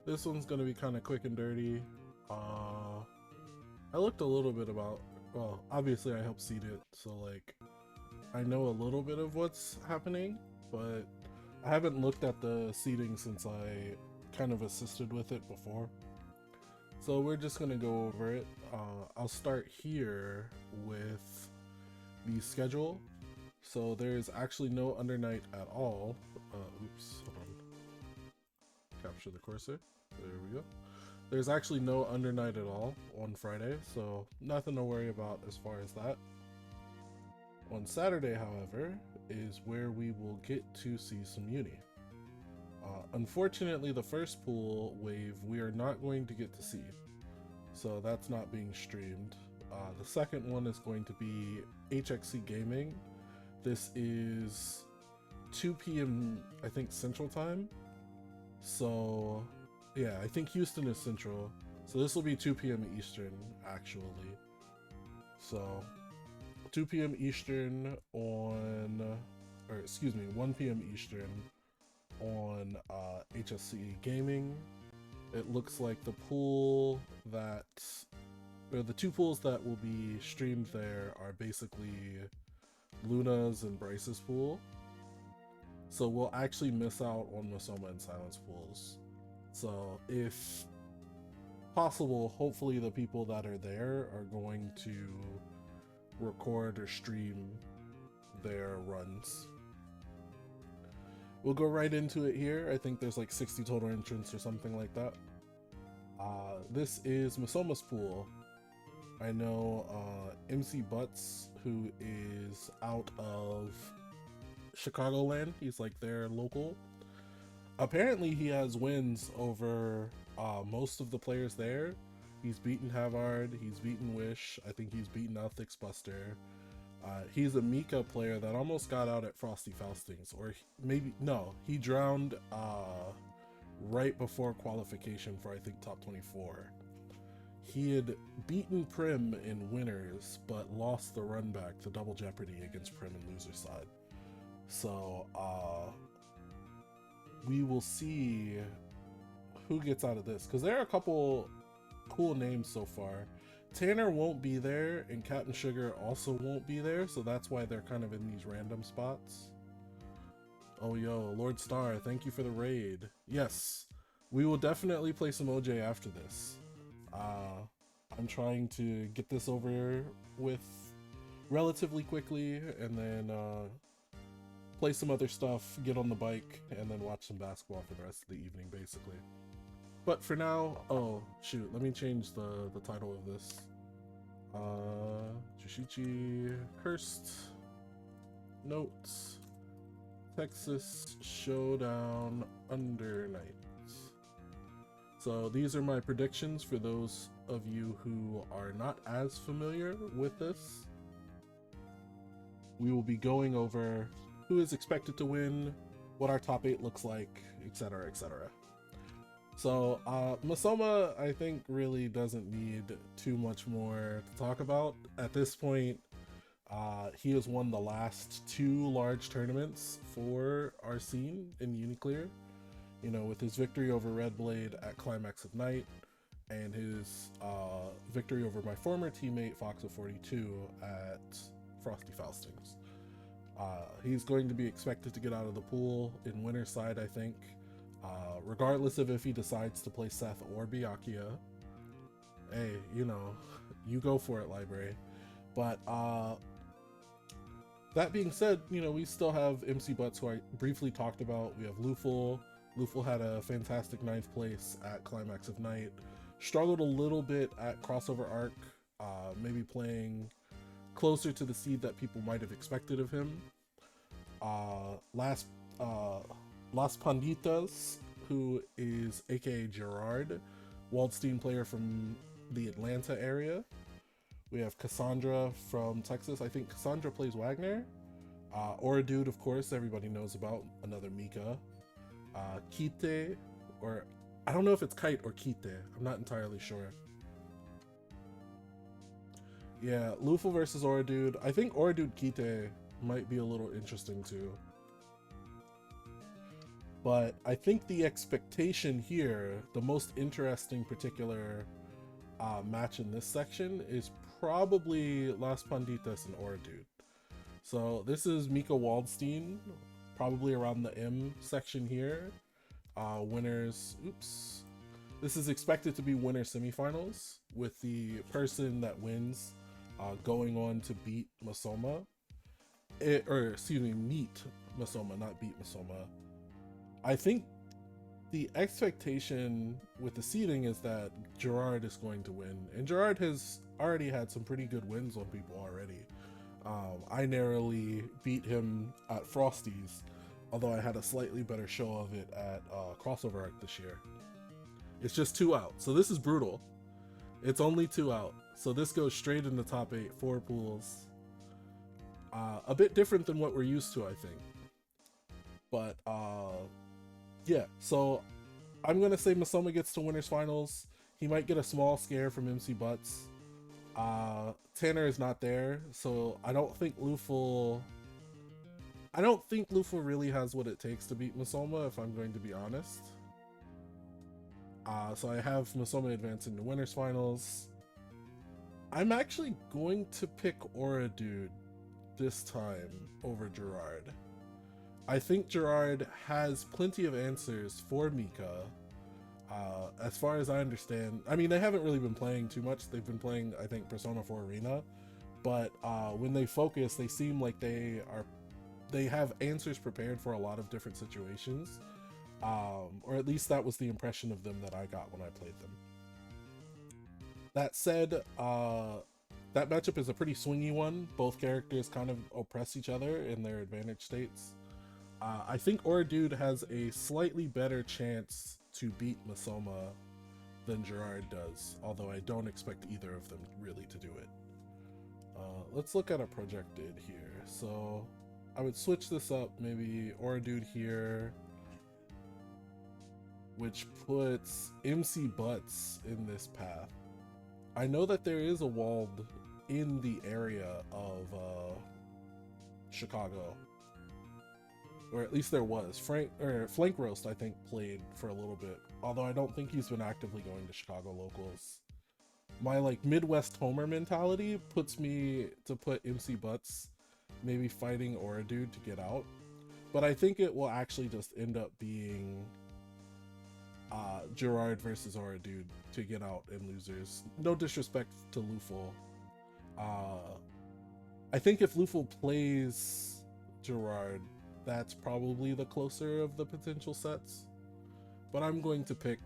This one's gonna be kind of quick and dirty. I looked a little bit about, well, obviously I helped seed it, so like, I know a little bit of what's happening, but I haven't looked at the seeding since I kind of assisted with it before. So we're just gonna go over it. I'll start here with the schedule. So there's actually no undernight at all. Oops, hold on. Capture the cursor. There we go. There's actually no undernight at all on Friday, so nothing to worry about as far as that. On Saturday, however, is where we will get to see some UNI. Unfortunately, the first pool wave we are not going to get to see, so that's not being streamed. The second one is going to be HXC Gaming. This is 2 p.m. I think Central Time. So yeah, I think Houston is Central. So this will be 2 p.m. Eastern actually. So 2 p.m. Eastern on, or excuse me, 1 p.m. Eastern on HSC Gaming. It looks like the pool that, or the two pools that will be streamed there are basically Luna's and Bryce's pool. So we'll actually miss out on Masoma and Silence pools. So if possible, hopefully the people that are there are going to record or stream their runs. We'll go right into it here. I think there's like 60 total entrants or something like that. This is Masoma's pool. I know MC Butts, who is out of Chicagoland, he's like their local. Apparently he has wins over most of the players there. He's beaten Havard, he's beaten Wish, I think he's beaten Althix Buster. He's a Mika player that almost got out at Frosty Faustings, or maybe, no, he drowned right before qualification for I think top 24. He had beaten Prim in winners, but lost the run back to Double Jeopardy against Prim in loser side. So we will see who gets out of this, because there are a couple cool names so far. Tanner won't be there, and Captain Sugar also won't be there, so that's why they're kind of in these random spots. Oh yo, Lord Star, thank you for the raid. Yes, we will definitely play some OJ after this. I'm trying to get this over with relatively quickly, and then play some other stuff, get on the bike, and then watch some basketball for the rest of the evening, basically. But for now, oh shoot, let me change the title of this. Juushichi Cursed Notes Texas Showdown Under Night. So these are my predictions for those of you who are not as familiar with this. We will be going over who is expected to win, what our top 8 looks like, etc, etc. So Masoma, I think, really doesn't need too much more to talk about. At this point, he has won the last 2 large tournaments for our scene in Uniclear. You know, with his victory over Red Blade at Climax of Night, and his victory over my former teammate Foxa42 at Frosty Faustings. He's going to be expected to get out of the pool in winner's side, I think, regardless of if he decides to play Seth or Byakuya. Hey, you know, you go for it, Library. But that being said, you know, we still have MC Butts, who I briefly talked about. We have Luful. Luful had a fantastic 9th place at Climax of Night. Struggled a little bit at Crossover Arc, maybe playing closer to the seed that people might have expected of him. Las Panditas, who is aka Gerard, Waldstein player from the Atlanta area. We have Cassandra from Texas. I think Cassandra plays Wagner. Or a dude, of course, everybody knows about, another Mika. Kite, or I don't know if it's Kite or Kite, I'm not entirely sure. Yeah, Luful versus Oradude. I think Oradude Kite might be a little interesting too. But I think the expectation here, the most interesting particular match in this section, is probably Las Panditas and Oradude. So this is Mika Waldstein, probably around the M section here. Winners, oops. This is expected to be winner semifinals, with the person that wins going on to beat Masoma. Meet Masoma, not beat Masoma. I think the expectation with the seeding is that Gerard is going to win, and Gerard has already had some pretty good wins on people already. I narrowly beat him at Frosty's, although I had a slightly better show of it at Crossover Arc this year. It's just 2 out, so this is brutal. It's only 2 out, so this goes straight in the top 8, 4 pools. A bit different than what we're used to, I think. But yeah, so I'm gonna say Masoma gets to winners finals. He might get a small scare from MC Butts. Tanner is not there, so I don't think Luful really has what it takes to beat Masoma, if I'm going to be honest. So I have Masoma advancing to winners finals. I'm actually going to pick Oradude this time over Gerard. I think Gerard has plenty of answers for Mika. As far as I understand, I mean, they haven't really been playing too much. They've been playing, I think, Persona 4 Arena, but when they focus, they seem like they have answers prepared for a lot of different situations, or at least that was the impression of them that I got when I played them. That said, that matchup is a pretty swingy one. Both characters kind of oppress each other in their advantage states. I think Oradude has a slightly better chance to beat Masoma than Gerard does, although I don't expect either of them really to do it. Let's look at a projected here. So I would switch this up, maybe Oradude here, which puts MC Butts in this path. I know that there is a Wald in the area of Chicago, or at least there was. Flank Roast, I think, played for a little bit, although I don't think he's been actively going to Chicago locals. My like Midwest Homer mentality puts me to put MC Butts maybe fighting Oradude to get out, but I think it will actually just end up being Gerard versus Oradude to get out in losers. No disrespect to Luful. I think if Luful plays Gerard, that's probably the closer of the potential sets, but I'm going to pick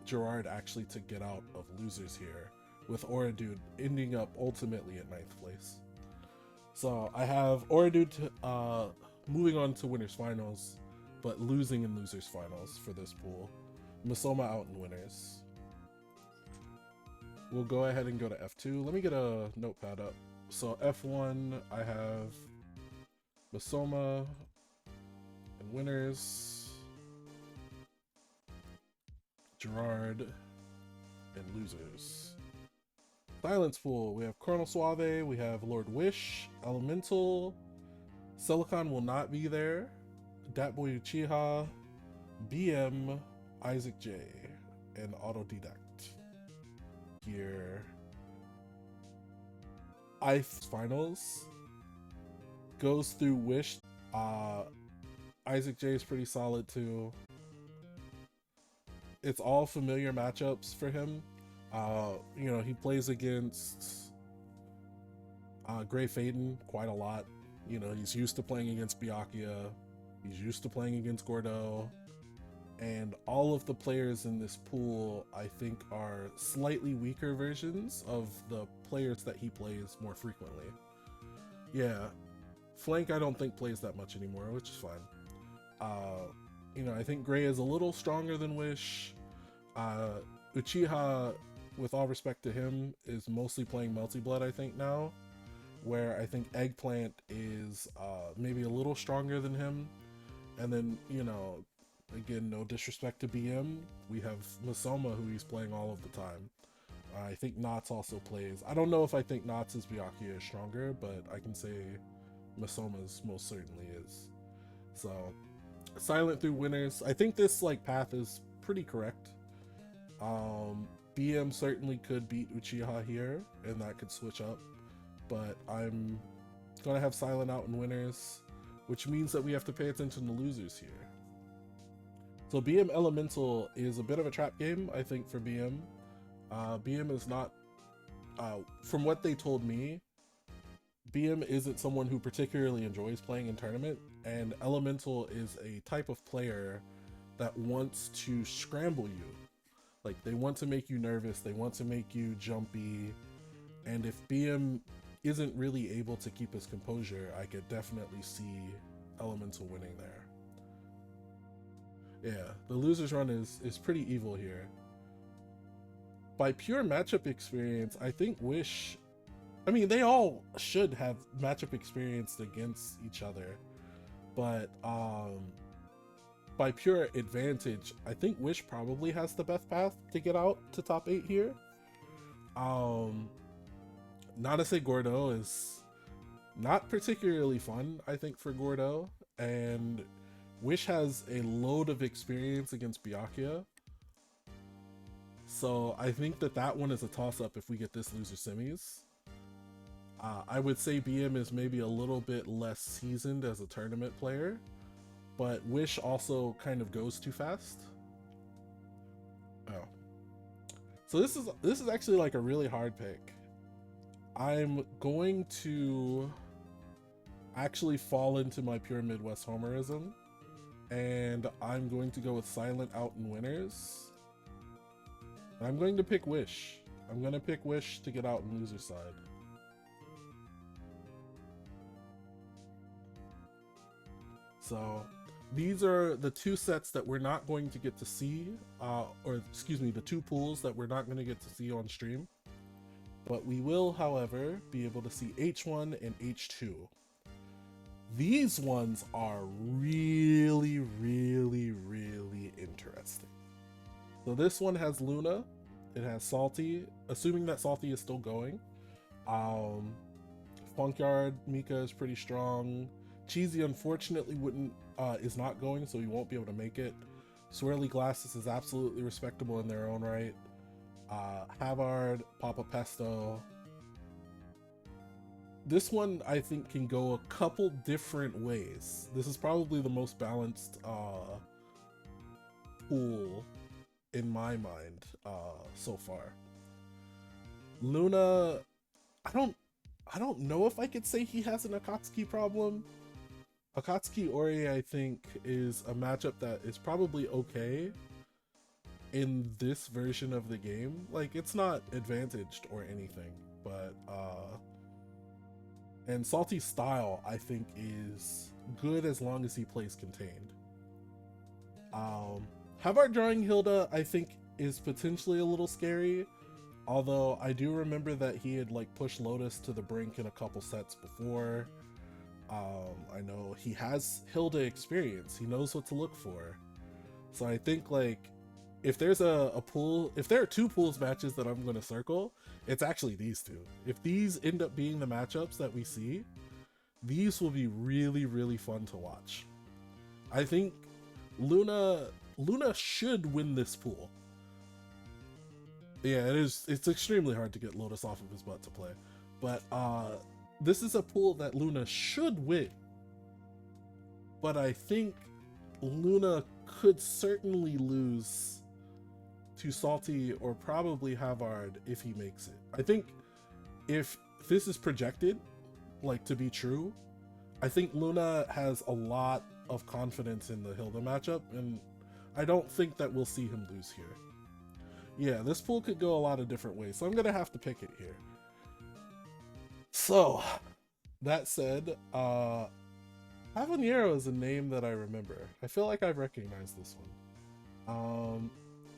Gerard actually to get out of losers here, with Oradude ending up ultimately at 9th place. So I have Oradude moving on to winners finals, but losing in losers finals for this pool. Masoma out in winners. We'll go ahead and go to F2. Let me get a notepad up. So F1, I have Masoma and winners, Gerard and losers. Silence pool, we have Colonel Suave, we have Lord Wish, Elemental, Silicon will not be there, Datboy Uchiha, BM, Isaac J, and Autodidact. Here, finals goes through Wish. Isaac J is pretty solid too. It's all familiar matchups for him. You know, he plays against Grey Faden quite a lot. You know, he's used to playing against Byakuya. He's used to playing against Gordo. And all of the players in this pool, I think, are slightly weaker versions of the players that he plays more frequently. Yeah, Flank I don't think plays that much anymore, which is fine. You know, I think Gray is a little stronger than Wish. Uchiha, with all respect to him, is mostly playing Melty Blood, I think, now, where I think Eggplant is maybe a little stronger than him. And then, you know, again, no disrespect to BM, we have Masoma, who he's playing all of the time. I think Knots also plays. I don't know if I think Knots' Byakuya is stronger, but I can say Masoma's most certainly is. So Silent through winners. I think this like path is pretty correct. BM certainly could beat Uchiha here, and that could switch up. But I'm gonna have Silent out in winners, which means that we have to pay attention to losers here. So BM Elemental is a bit of a trap game, I think, for BM. BM is not, from what they told me, BM isn't someone who particularly enjoys playing in tournament, and Elemental is a type of player that wants to scramble you. Like, they want to make you nervous, they want to make you jumpy, and if BM isn't really able to keep his composure, I could definitely see Elemental winning there. Yeah, the loser's run is pretty evil here. By pure matchup experience, I think Wish, I mean, they all should have matchup experience against each other, but by pure advantage, I think Wish probably has the best path to get out to top 8 here. Nanase Gordo is not particularly fun, I think, for Gordo, and Wish has a load of experience against Byakuya. So I think that that one is a toss-up if we get this loser semis. I would say BM is maybe a little bit less seasoned as a tournament player, but Wish also kind of goes too fast. Oh. So this is actually like a really hard pick. I'm going to actually fall into my pure Midwest homerism, and I'm going to go with Silent out in winners. And I'm going to pick Wish. I'm going to pick Wish to get out in loser side. So these are the two sets that we're not going to get to see, or excuse me, the two pools that we're not going to get to see on stream. But we will, however, be able to see H1 and H2. These ones are really, really, really interesting. So this one has Luna, it has Salty, assuming that Salty is still going. Funkyard Mika is pretty strong. Cheesy unfortunately is not going, so he won't be able to make it. Swirly Glasses is absolutely respectable in their own right. Havard, Papa Pesto. This one I think can go a couple different ways. This is probably the most balanced pool in my mind so far. Luna, I don't know if I could say he has an Akatsuki problem. Akatsuki Ori, I think, is a matchup that is probably okay in this version of the game. Like, it's not advantaged or anything, but and Salty's style, I think, is good as long as he plays contained. Havard drawing Hilda, I think, is potentially a little scary, although I do remember that he had like pushed Lotus to the brink in a couple sets before. I know he has Hilda experience, he knows what to look for, so I think like if there's a pool, if there are two pools matches that I'm going to circle, it's actually these two. If these end up being the matchups that we see, these will be really, really fun to watch. I think Luna should win this pool. Yeah, it's extremely hard to get Lotus off of his butt to play, but this is a pool that Luna should win. But I think Luna could certainly lose to Salty or probably Havard if he makes it. I think if this is projected like to be true, I think Luna has a lot of confidence in the Hilda matchup, and I don't think that we'll see him lose here. Yeah, this pool could go a lot of different ways, so I'm gonna have to pick it here. So that said, Habanero is a name that I remember. I feel like I've recognized this one.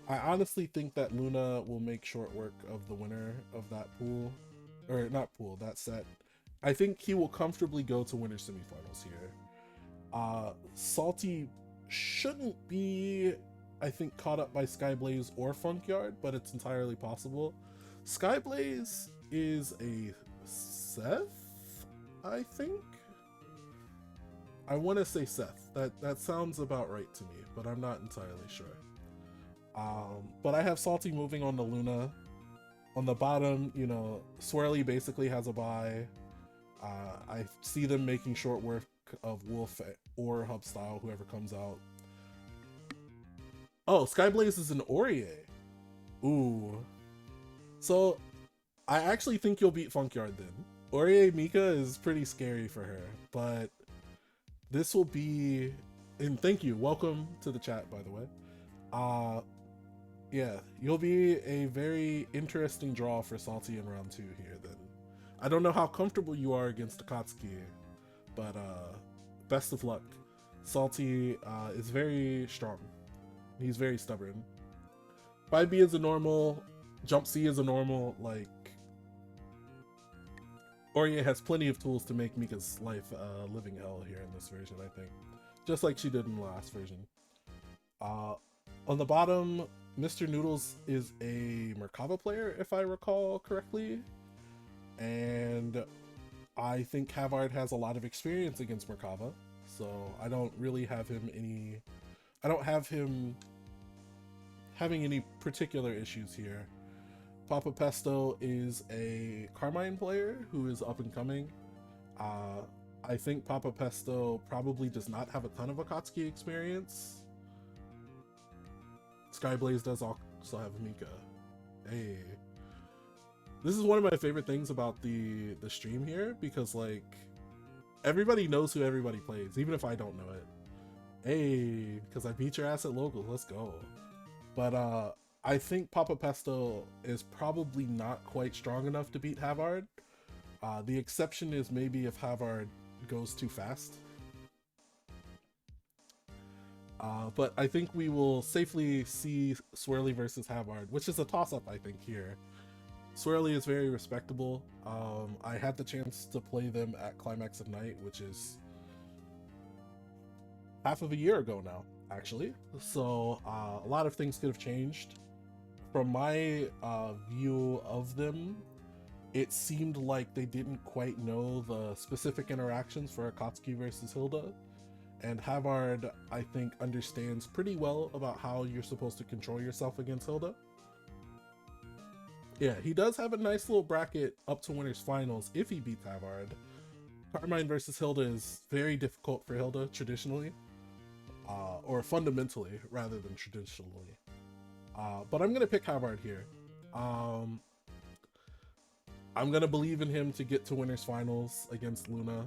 I honestly think that Luna will make short work of the winner of that pool, or not pool, that set. I think he will comfortably go to winner semifinals here. Salty shouldn't be, I think, caught up by Skyblaze or Funkyard, but it's entirely possible. Skyblaze is a Seth, I think? I want to say Seth. That sounds about right to me, but I'm not entirely sure. But I have Salty moving on to Luna. On the bottom, you know, Swirly basically has a bye. I see them making short work of Wolf or Hub Style, whoever comes out. Oh, Skyblaze is an Aurier. Ooh. So, I actually think you'll beat Funkyard then. Aurier Mika is pretty scary for her, but this will be... And thank you. Welcome to the chat, by the way. Yeah, you'll be a very interesting draw for Salty in round 2 here then. I don't know how comfortable you are against Akatsuki, but best of luck. Salty is very strong. He's very stubborn. 5B is a normal, Jump C is a normal, like... Aurier has plenty of tools to make Mika's life living hell here in this version, I think. Just like she did in the last version. On the bottom, Mr. Noodles is a Merkava player, if I recall correctly. And I think Havard has a lot of experience against Merkava, so I don't really have him any... I don't have him having any particular issues here. Papa Pesto is a Carmine player who is up and coming. I think Papa Pesto probably does not have a ton of Akatsuki experience. Skyblaze does also have Mika. Hey. This is one of my favorite things about the stream here, because like everybody knows who everybody plays, even if I don't know it. Hey, because I beat your ass at locals, let's go. But I think Papa Pesto is probably not quite strong enough to beat Havard. The exception is maybe if Havard goes too fast. But I think we will safely see Swirly versus Havard, which is a toss-up, I think, here. Swirly is very respectable. I had the chance to play them at Climax of Night, which is half of a year ago now, actually. So a lot of things could have changed. From my view of them, it seemed like they didn't quite know the specific interactions for Akatsuki versus Hilda. And Havard, I think, understands pretty well about how you're supposed to control yourself against Hilda. Yeah, he does have a nice little bracket up to winners finals if he beats Havard. Carmine versus Hilda is very difficult for Hilda traditionally, or fundamentally rather than traditionally. But I'm gonna pick Havard here. I'm gonna believe in him to get to winners finals against Luna.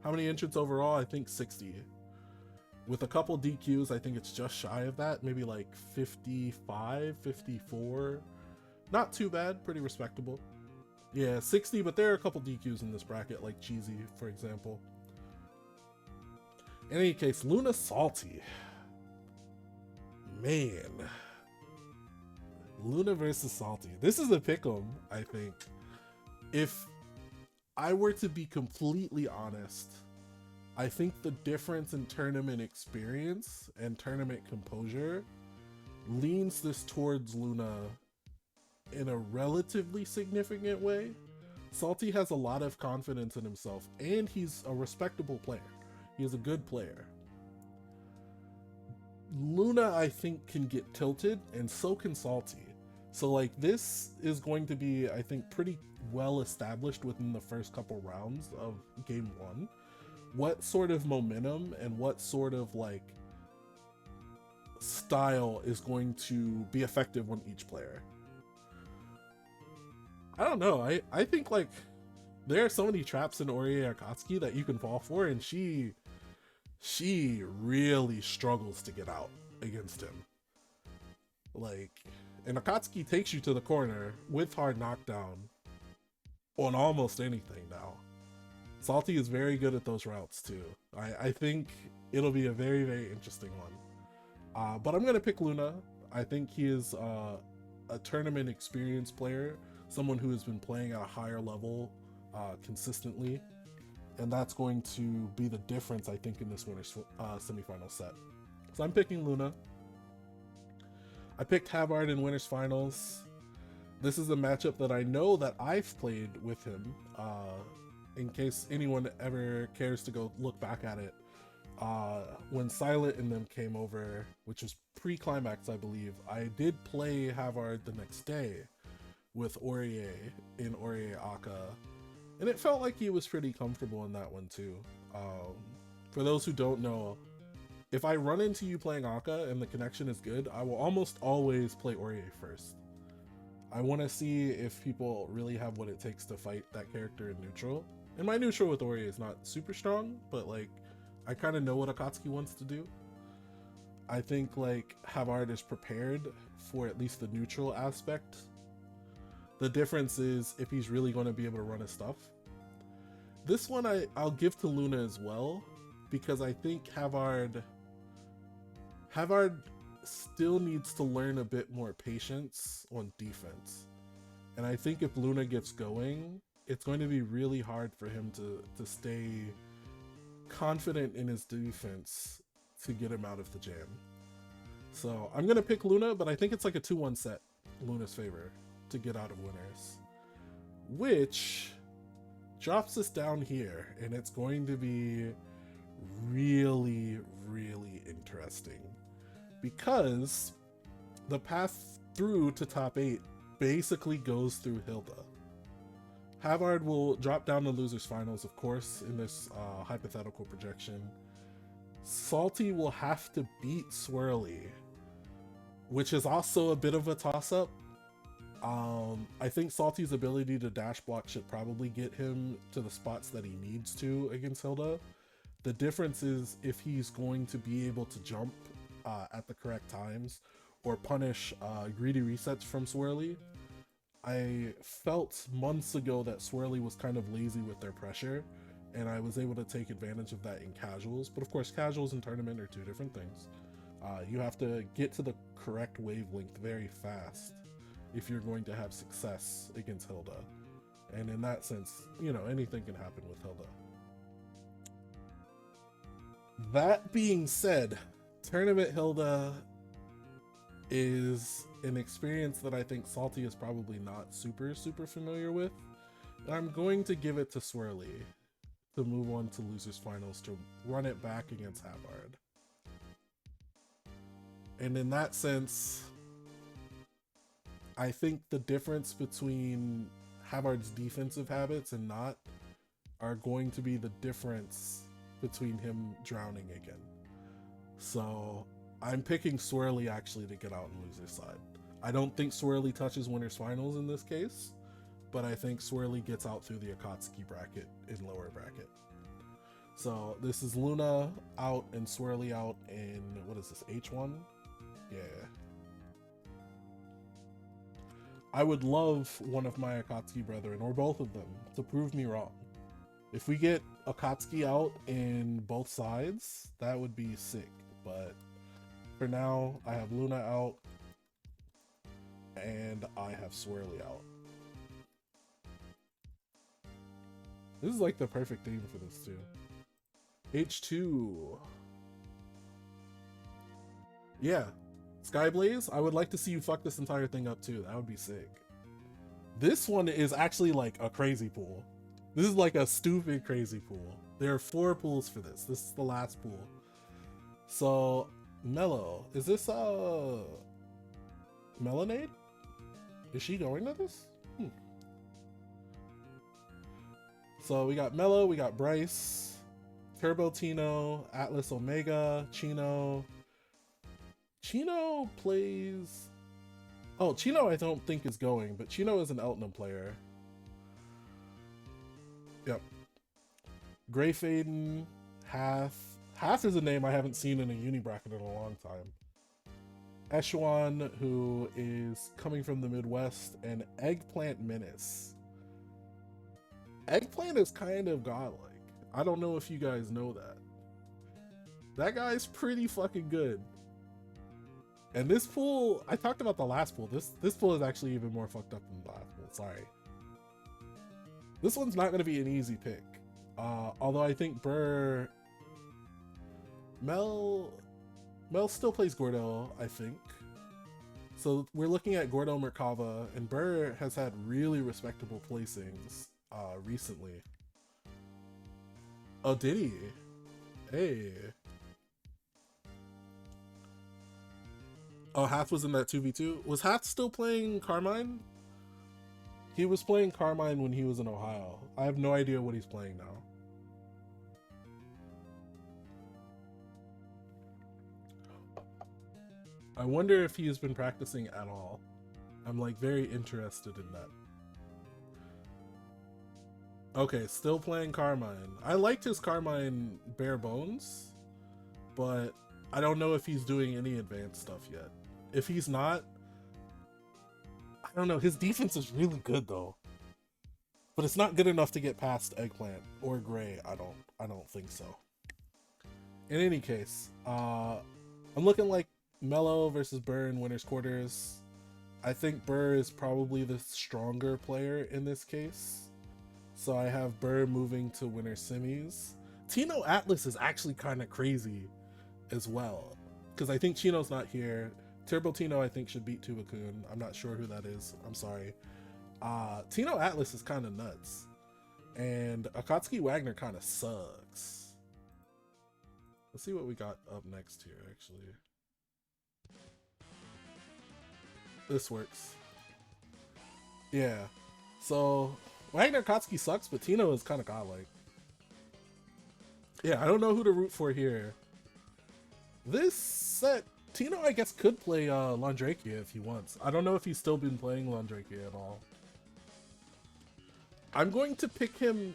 How many entrants overall? I think 60. With a couple DQs, I think it's just shy of that. Maybe like 55, 54. Not too bad, pretty respectable. Yeah, 60, but there are a couple DQs in this bracket, like Cheesy, for example. In any case, Luna Salty. Man. Luna versus Salty. This is a pick'em, I think. If I were to be completely honest, I think the difference in tournament experience and tournament composure leans this towards Luna in a relatively significant way. Salty has a lot of confidence in himself, and he's a respectable player. He is a good player. Luna, I think, can get tilted, and so can Salty. So like this is going to be, I think, pretty well established within the first couple rounds of game 1. What sort of momentum and what sort of like style is going to be effective on each player. I don't know. I think like there are so many traps in Aurier Akatsuki that you can fall for, and she really struggles to get out against him. Like, and Akatsuki takes you to the corner with hard knockdown on almost anything now. Salty is very good at those routes too. I think it'll be a very, very interesting one. But I'm gonna pick Luna. I think he is a tournament experienced player, someone who has been playing at a higher level consistently, and that's going to be the difference, I think, in this winner's semifinal set. So I'm picking Luna. I picked Havard in winners finals. This is a matchup that I know that I've played with him in case anyone ever cares to go look back at it, when Silent and them came over, which was pre-climax, I believe, I did play Havard the next day with Aurier in Aurier Aka, and it felt like he was pretty comfortable in that one too. For those who don't know, if I run into you playing Aka and the connection is good, I will almost always play Aurier first. I want to see if people really have what it takes to fight that character in neutral. And my neutral with Aurier is not super strong, but like, I kind of know what Akatsuki wants to do. I think like Havard is prepared for at least the neutral aspect. The difference is if he's really going to be able to run his stuff. This one I'll give to Luna as well, because I think Havard still needs to learn a bit more patience on defense. And I think if Luna gets going, it's going to be really hard for him to stay confident in his defense to get him out of the jam. So I'm gonna pick Luna, but I think it's like a 2-1 set Luna's favor to get out of winners, which drops us down here, and it's going to be really, really interesting because the path through to top 8 basically goes through Hilda. Havard will drop down to losers finals, of course, in this hypothetical projection. Salty will have to beat Swirly, which is also a bit of a toss-up. I think Salty's ability to dash block should probably get him to the spots that he needs to against Hilda. The difference is if he's going to be able to jump at the correct times or punish greedy resets from Swirly. I felt months ago that Swirly was kind of lazy with their pressure, and I was able to take advantage of that in casuals. But of course, casuals and tournament are two different things. You have to get to the correct wavelength very fast if you're going to have success against Hilda. And in that sense, you know, anything can happen with Hilda. That being said, Tournament Hilda is an experience that I think Salty is probably not super familiar with. And I'm going to give it to Swirly to move on to losers finals to run it back against Havard. And in that sense, I think the difference between Havard's defensive habits and not are going to be the difference between him drowning again. So I'm picking Swirly actually to get out on loser's side. I don't think Swirly touches winners finals in this case, but I think Swirly gets out through the Akatsuki bracket in lower bracket. So this is Luna out and Swirly out in, what is this, H1? Yeah. I would love one of my Akatsuki brethren, or both of them, to prove me wrong. If we get Akatsuki out in both sides, that would be sick. But for now, I have Luna out, and I have Swirly out. This is like the perfect theme for this too. H2. Yeah. Skyblaze, I would like to see you fuck this entire thing up too. That would be sick. This one is actually like a crazy pool. This is like a stupid crazy pool. There are 4 pools for this. This is the last pool. So, Mellow, is this Melanade? Is she going to this? So we got Mellow, we got Bryce, Turbo Tino, Atlas Omega, Chino. Chino plays... Oh, Chino I don't think is going, but Chino is an Eltnum player. Yep. Grey Faden, Hath. Hath is a name I haven't seen in a uni bracket in a long time. Eshuan, who is coming from the Midwest, and Eggplant Menace. Eggplant is kind of godlike. I don't know if you guys know that. That guy's pretty fucking good. And this pool, I talked about the last pool. This pool is actually even more fucked up than the last pool. Sorry. This one's not going to be an easy pick. Although I think Mel still plays Gordo, I think. So we're looking at Gordo Merkava, and Burr has had really respectable placings recently. Oh, did he? Hey. Oh, Hath was in that 2v2? Was Hath still playing Carmine? He was playing Carmine when he was in Ohio. I have no idea what he's playing now. I wonder if he has been practicing at all. I'm like very interested in that. Okay, still playing Carmine. I liked his Carmine bare bones, but I don't know if he's doing any advanced stuff yet. If he's not, I don't know. His defense is really good though, but it's not good enough to get past Eggplant or Gray. I don't think so. In any case, I'm looking like Mello versus Burr in winners quarters. I think Burr is probably the stronger player in this case, so I have Burr moving to winner semis. Tino Atlas is actually kind of crazy as well, because I think Chino's not here. Turbo Tino I think should beat Tubakun. I'm not sure who that is. I'm sorry. Tino Atlas is kind of nuts, and Akatsuki Wagner kind of sucks. Let's see what we got up next here. Actually, this works. Yeah. So Wagner Akatsuki sucks, but Tino is kind of godlike. Yeah, I don't know who to root for here. This set, Tino, I guess, could play Landrakia if he wants. I don't know if he's still been playing Landrakia at all. I'm going to pick him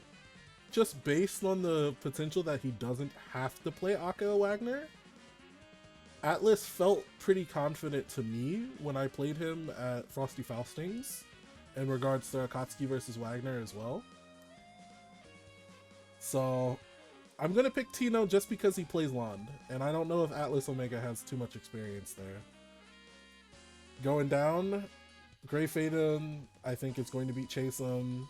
just based on the potential that he doesn't have to play Akka Wagner. Atlas felt pretty confident to me when I played him at Frosty Faustings in regards to Akatsuki versus Wagner as well. So I'm going to pick Tino just because he plays Land, and I don't know if Atlas Omega has too much experience there. Going down, Grey Faden, I think it's going to beat Chaseum.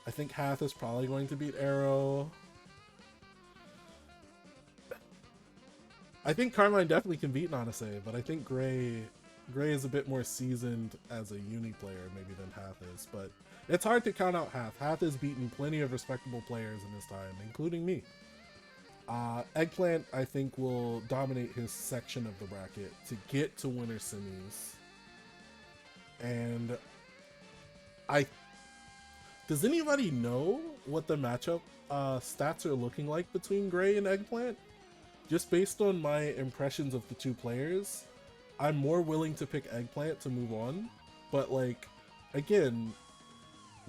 I think Hath is probably going to beat Arrow. I think Carmine definitely can beat Nanase, but I think Gray is a bit more seasoned as a uni player maybe than Hath is, but it's hard to count out Hath. Hath has beaten plenty of respectable players in his time, including me. Eggplant, I think, will dominate his section of the bracket to get to winner semis. And does anybody know what the matchup stats are looking like between Gray and Eggplant? Just based on my impressions of the two players, I'm more willing to pick Eggplant to move on. But like, again,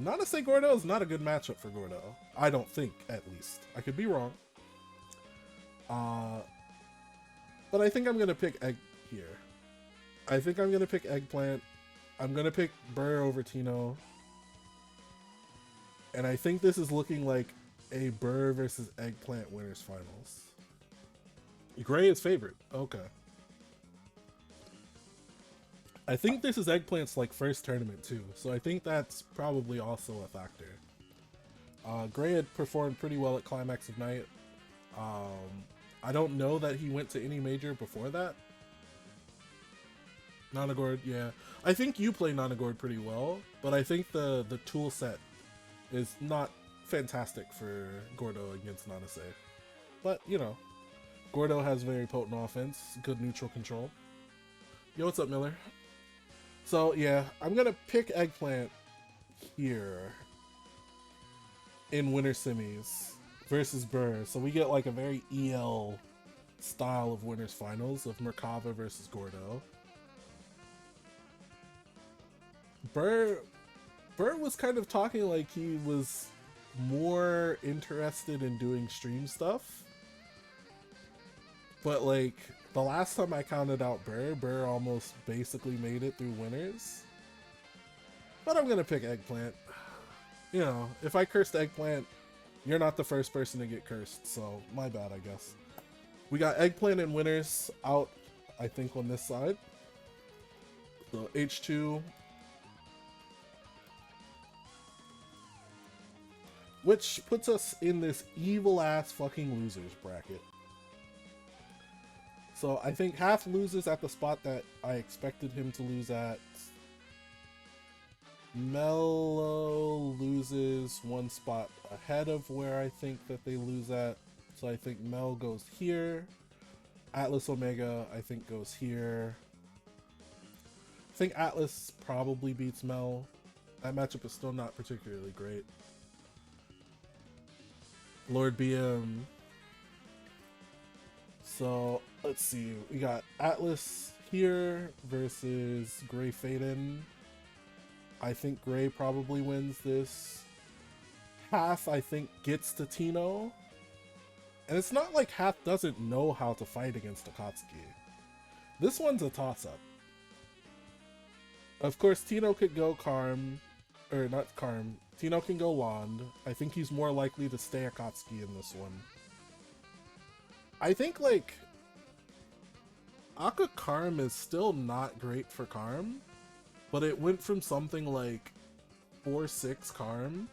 Nanase Gordo is not a good matchup for Gordo. I don't think, at least. I could be wrong. But I think I'm going to pick Egg here. I think I'm going to pick Eggplant. I'm going to pick Burr over Tino. And I think this is looking like a Burr versus Eggplant winners finals. Gray is favorite. Okay. I think this is Eggplant's like first tournament too, so I think that's probably also a factor. Gray had performed pretty well at Climax of Night. I don't know that he went to any major before that. Nanagord, yeah. I think you play Nanagord pretty well, but I think the tool set is not fantastic for Gordo against Nanase. But, you know, Gordo has very potent offense, good neutral control. Yo, what's up, Miller? So, yeah, I'm going to pick Eggplant here in winter semis versus Burr. So we get like a very EL style of winners finals of Merkava versus Gordo. Burr was kind of talking like he was more interested in doing stream stuff. But like, the last time I counted out Burr almost basically made it through winners. But I'm gonna pick Eggplant. You know, if I cursed Eggplant, you're not the first person to get cursed, so my bad, I guess. We got Eggplant and winners out, I think, on this side. So H2. Which puts us in this evil-ass fucking losers bracket. So I think Half loses at the spot that I expected him to lose at. Mello loses one spot ahead of where I think that they lose at. So I think Mel goes here. Atlas Omega, I think, goes here. I think Atlas probably beats Mel. That matchup is still not particularly great. Lord BM. So let's see. We got Atlas here versus Gray Faden. I think Gray probably wins this. Half, I think, gets to Tino. And it's not like Half doesn't know how to fight against Akatsuki. This one's a toss-up. Of course, Tino could go Karm. Or not Karm. Tino can go Wand. I think he's more likely to stay Akatsuki in this one. I think, like, Aka Karm is still not great for Karm. But it went from something like 4-6 Karm.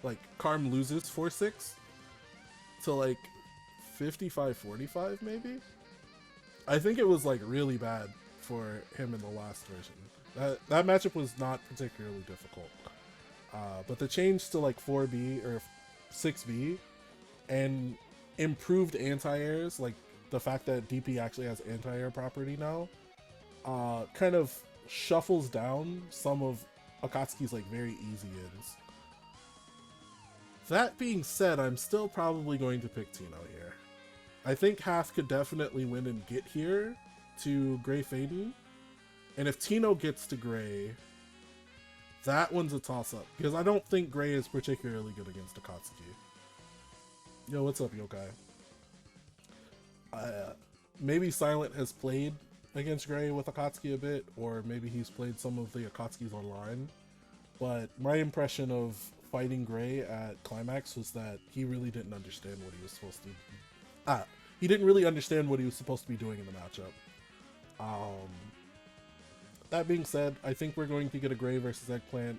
Like, Karm loses 4-6. To, like, 55-45 maybe? I think it was like really bad for him in the last version. That matchup was not particularly difficult. But the change to like 4B or 6B and improved anti-airs, like the fact that DP actually has anti-air property now, kind of shuffles down some of Akatsuki's like very easy ins. That being said, I'm still probably going to pick Tino here. I think Half could definitely win and get here to Gray Faden. And if Tino gets to Gray, that one's a toss-up. Because I don't think Gray is particularly good against Akatsuki. Yo, what's up, Yokai? Maybe Silent has played against Gray with Akatsuki a bit, or maybe he's played some of the Akatsukis online. But my impression of fighting Gray at Climax was that he really didn't understand what he was supposed to do. He didn't really understand what he was supposed to be doing in the matchup. That being said, I think we're going to get a Gray versus Eggplant,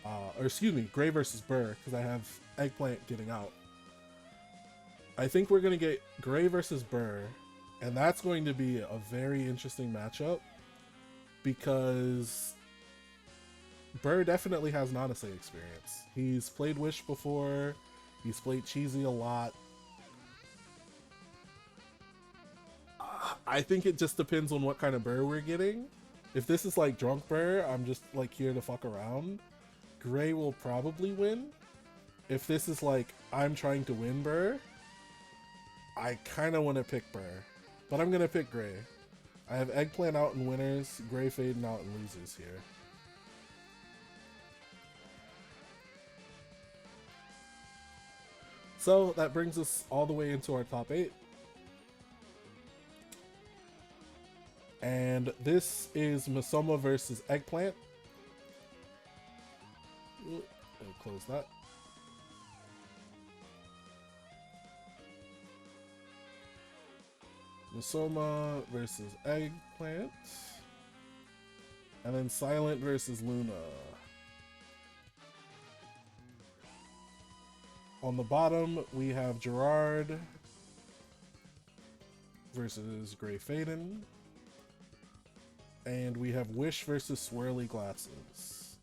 or excuse me, Gray versus Burr, because I have Eggplant getting out. I think we're going to get Gray versus Burr, and that's going to be a very interesting matchup, because Burr definitely has Nanase experience. He's played Wish before, he's played Cheesy a lot. I think it just depends on what kind of Burr we're getting. If this is like Drunk Burr, I'm just like here to fuck around, Gray will probably win. If this is like I'm trying to win Burr, I kind of want to pick Burr, but I'm going to pick Gray. I have Eggplant out in winners, Gray Faden out in losers here. So that brings us all the way into our top 8. And this is Misoma versus Eggplant. Ooh, I'll close that. Misoma versus Eggplant. And then Silent versus Luna. On the bottom, we have Gerard versus Gray Faden. And we have Wish versus Swirly Glasses.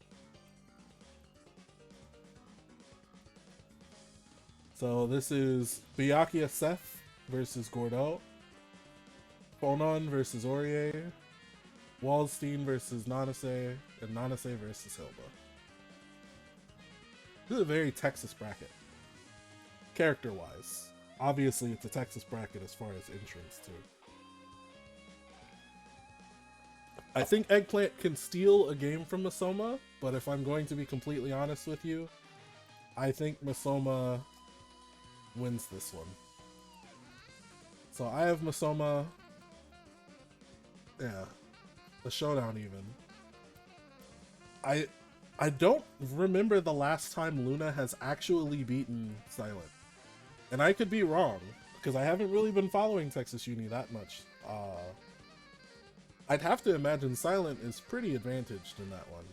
So this is Byakuya Seth versus Gordo. Bonon versus Aurier. Waldstein versus Nanase. And Nanase versus Hilda. This is a very Texas bracket. Character-wise. Obviously, it's a Texas bracket as far as entrance, too. I think Eggplant can steal a game from Misoma, but if I'm going to be completely honest with you, I think Misoma wins this one. So I have Misoma. Yeah. The Showdown even. I don't remember the last time Luna has actually beaten Silent. And I could be wrong, because I haven't really been following Texas Uni that much. I'd have to imagine Silent is pretty advantaged in that one.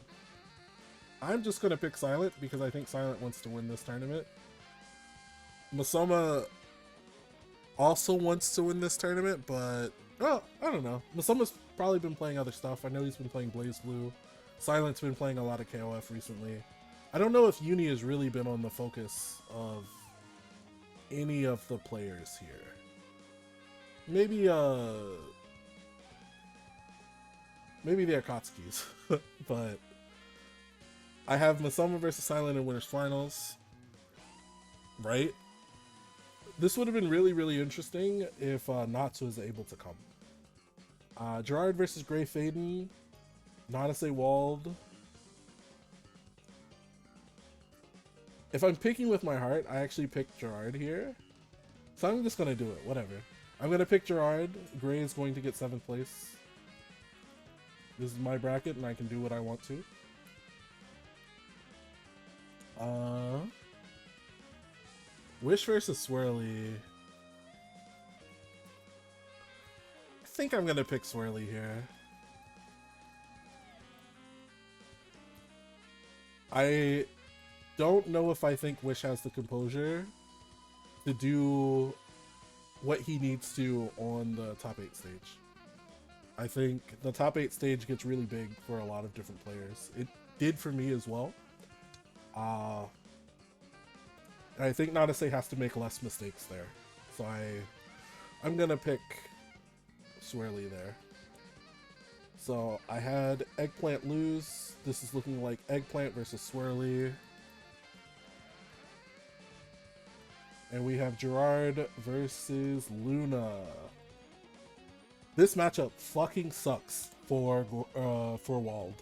I'm just going to pick Silent because I think Silent wants to win this tournament. Misoma also wants to win this tournament, but I don't know. Misoma's probably been playing other stuff. I know he's been playing Blaze Blue. Silent's been playing a lot of KOF recently. I don't know if Uni has really been on the focus of any of the players here. Maybe maybe the Akatsuki's, but I have Masoma versus Silent in Winners Finals, right? This would have been really, really interesting if Natsu was able to come. Gerard versus Grey Faden, Nanase Wald. If I'm picking with my heart, I actually picked Gerard here. So I'm just going to do it, whatever. I'm going to pick Gerard. Grey is going to get 7th place. This is my bracket and I can do what I want to. Wish versus Swirly. I think I'm going to pick Swirly here. I don't know if I think Wish has the composure to do what he needs to on the top 8 stage. I think the top 8 stage gets really big for a lot of different players. It did for me as well. I think Nanase has to make less mistakes there. So I'm gonna pick Swirly there. So I had Eggplant lose. This is looking like Eggplant versus Swirly. And we have Gerard versus Luna. This matchup fucking sucks for Wald.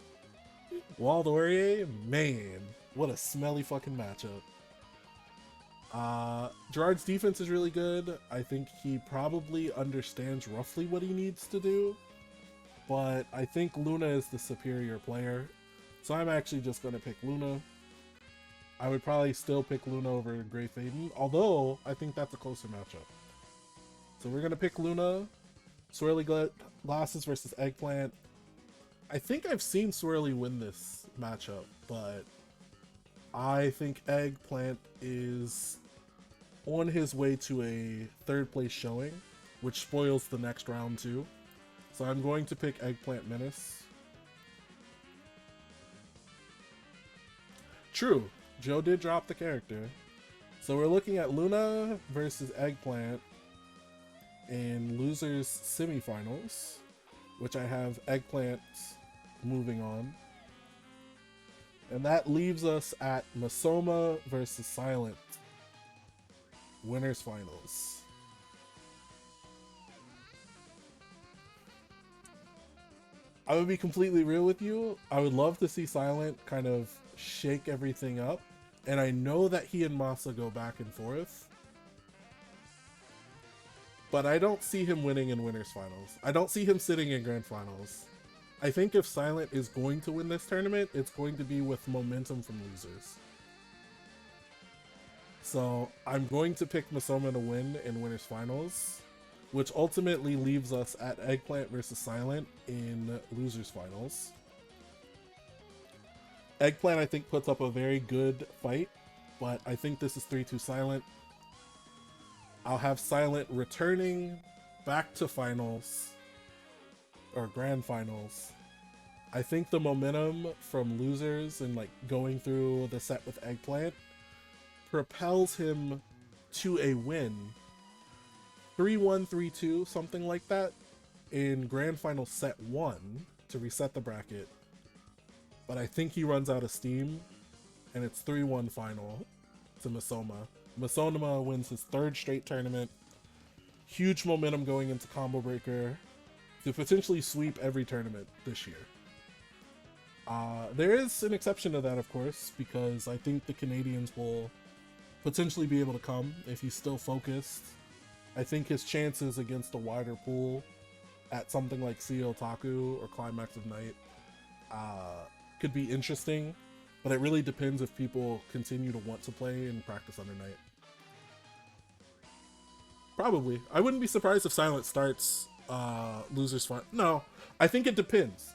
Wald Aurier, man, what a smelly fucking matchup. Gerard's defense is really good. I think he probably understands roughly what he needs to do, but I think Luna is the superior player. So I'm actually just going to pick Luna. I would probably still pick Luna over Grey Faden, although I think that's a closer matchup. So we're going to pick Luna. Swirly Glasses versus Eggplant. I think I've seen Swirly win this matchup, but I think Eggplant is on his way to a 3rd place showing, which spoils the next round too. So I'm going to pick Eggplant Menace. True, Joe did drop the character. So we're looking at Luna versus Eggplant in losers semifinals, which I have Eggplant moving on. And that leaves us at Masoma versus Silent, winners finals. I would be completely real with you. I would love to see Silent kind of shake everything up. And I know that he and Masa go back and forth. But I don't see him winning in winners finals. I don't see him sitting in grand finals. I think if Silent is going to win this tournament, it's going to be with momentum from losers. So I'm going to pick Masoma to win in winners finals, which ultimately leaves us at Eggplant versus Silent in losers finals. Eggplant, I think, puts up a very good fight, but I think this is 3-2 Silent. I'll have Silent returning back to finals, or grand finals. I think the momentum from losers and like going through the set with Eggplant propels him to a win. 3-1, 3-2, something like that, in grand final set 1 to reset the bracket. But I think he runs out of steam, and it's 3-1 final to Masoma. Masoma wins his 3rd straight tournament. Huge momentum going into Combo Breaker to potentially sweep every tournament this year. There is an exception to that, of course, because I think the Canadians will potentially be able to come if he's still focused. I think his chances against a wider pool at something like Sea Otaku or Climax of Night could be interesting, but it really depends if people continue to want to play and practice under Night. Probably. I wouldn't be surprised if Silent starts losers fun. No, I think it depends.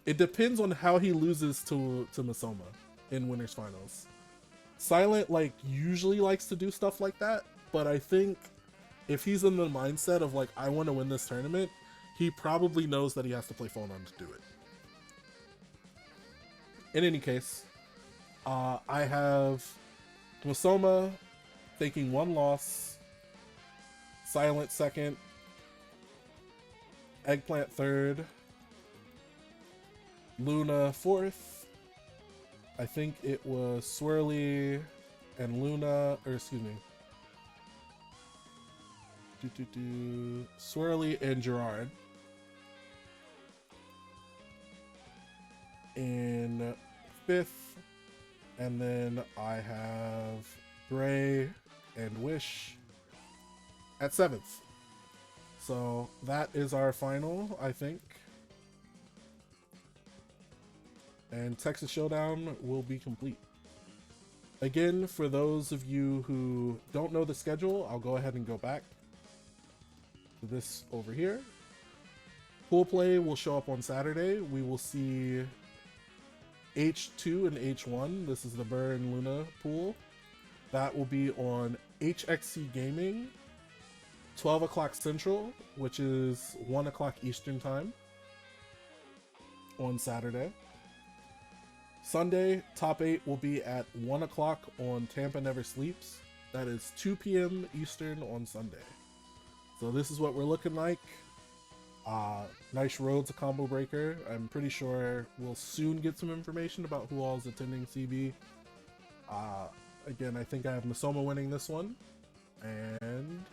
It depends on how he loses to Masoma in winners finals. Silent usually likes to do stuff like that, but I think if he's in the mindset of I want to win this tournament, he probably knows that he has to play phone on to do it. In any case, I have Masoma taking 1 loss, Silent second, Eggplant third, Luna fourth. I think it was Swirly and Luna, or excuse me, Swirly and Gerard. In fifth, and then I have Gray and Wish at 7th. So that is our final, I think. And Texas Showdown will be complete. Again, for those of you who don't know the schedule, I'll go ahead and go back to this over here. Pool play will show up on Saturday. We will see H2 and H1. This is the Burr and Luna pool. That will be on HXC Gaming, 12 o'clock Central, which is 1 o'clock Eastern time on Saturday. Sunday, top 8 will be at 1 o'clock on Tampa Never Sleeps. That is 2 p.m. Eastern on Sunday. So this is what we're looking like. Nice road to Combo Breaker. I'm pretty sure we'll soon get some information about who all is attending CB. Again, I think I have Masoma winning this one. And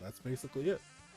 that's basically it.